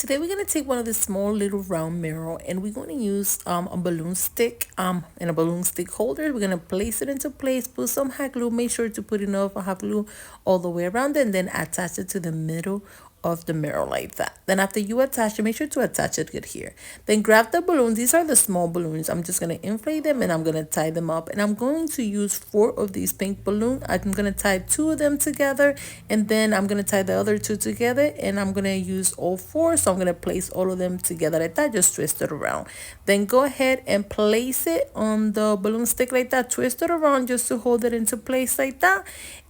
today we're going to take one of the small little round mirror and we're going to use a balloon stick and a balloon stick holder. We're going to place it into place, put some hot glue, make sure to put enough hot glue all the way around it, and then attach it to the middle of the mirror like that. Then after you attach it, make sure to attach it good here. Then grab the balloons. These are the small balloons. I'm just going to inflate them and I'm going to tie them up, and I'm going to use 4 of these pink balloons. I'm going to tie 2 of them together, and then I'm going to tie the other 2 together, and I'm going to use all 4. So I'm going to place all of them together like that, just twist it around. Then go ahead and place it on the balloon stick like that, twist it around just to hold it into place like that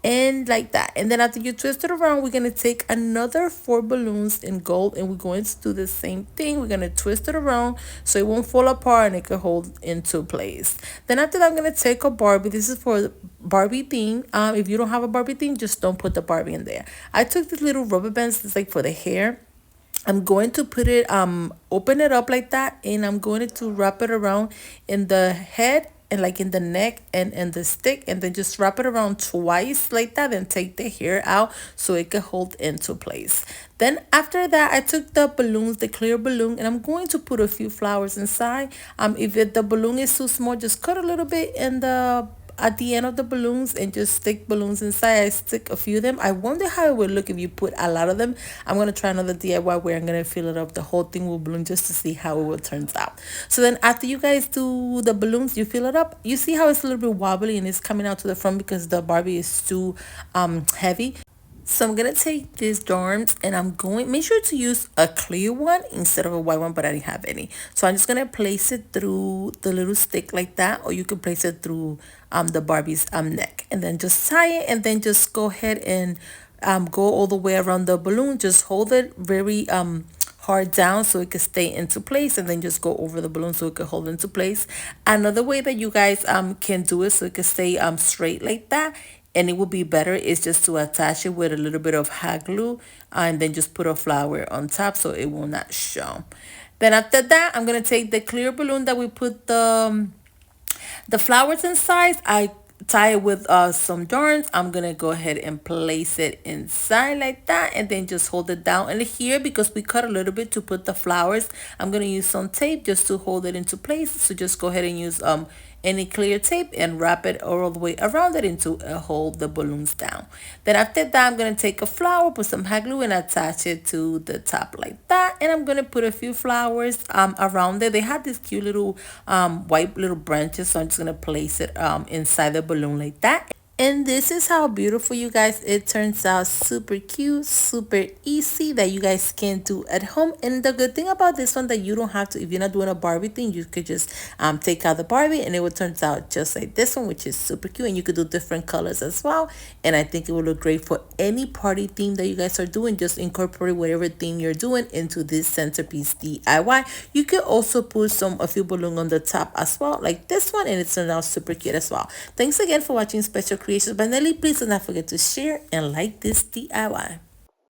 and like that. And then after you twist it around, we're going to take another 4 balloons in gold and we're going to do the same thing. We're going to twist it around so it won't fall apart and it can hold into place. Then after that, I'm going to take a Barbie. This is for the Barbie theme. If you don't have a Barbie theme, just don't put the Barbie in there. I took these little rubber bands. It's like for the hair. I'm going to put it open it up like that, and I'm going to wrap it around in the head and like in the neck and the stick, and then just wrap it around twice like that and take the hair out so it can hold into place. Then after that, I took the balloons, the clear balloon, and I'm going to put a few flowers inside. The balloon is too small, just cut a little bit in the at the end of the balloons and just stick balloons inside. I stick a few of them. I wonder how it would look if you put a lot of them. I'm going to try another DIY where I'm going to fill it up, the whole thing with balloon, just to see how it will turn out. So then after you guys do the balloons, you fill it up. You see how it's a little bit wobbly and it's coming out to the front because the Barbie is too heavy. So I'm going to take these dorms and I'm going, make sure to use a clear one instead of a white one, but I didn't have any. So I'm just going to place it through the little stick like that, or you can place it through the Barbie's neck, and then just tie it, and then just go ahead and go all the way around the balloon. Just hold it very hard down so it can stay into place, and then just go over the balloon so it can hold into place. Another way that you guys can do it so it can stay straight like that, and it would be better, is just to attach it with a little bit of hot glue and then just put a flower on top so it will not show. Then after that, I'm going to take the clear balloon that we put the flowers inside. I tie it with some darns. I'm gonna go ahead and place it inside like that, and then just hold it down. And here, because we cut a little bit to put the flowers, I'm gonna use some tape just to hold it into place. So just go ahead and use any clear tape and wrap it all the way around it into hold the balloons down. Then after that, I'm gonna take a flower, put some hot glue, and attach it to the top like that. And I'm gonna put a few flowers around it. They had these cute little white little branches, so I'm just gonna place it inside the balloon like that. And this is how beautiful, you guys, it turns out. Super cute, super easy, that you guys can do at home. And the good thing about this one, that you don't have to, if you're not doing a Barbie thing, you could just take out the Barbie and it will turn out just like this one, which is super cute. And you could do different colors as well, and I think it will look great for any party theme that you guys are doing. Just incorporate whatever theme you're doing into this centerpiece DIY. You could also put a few balloons on the top as well, like this one, and it turned out super cute as well. Thanks again for watching Special Creations by Nelly. Please do not forget to share and like this DIY.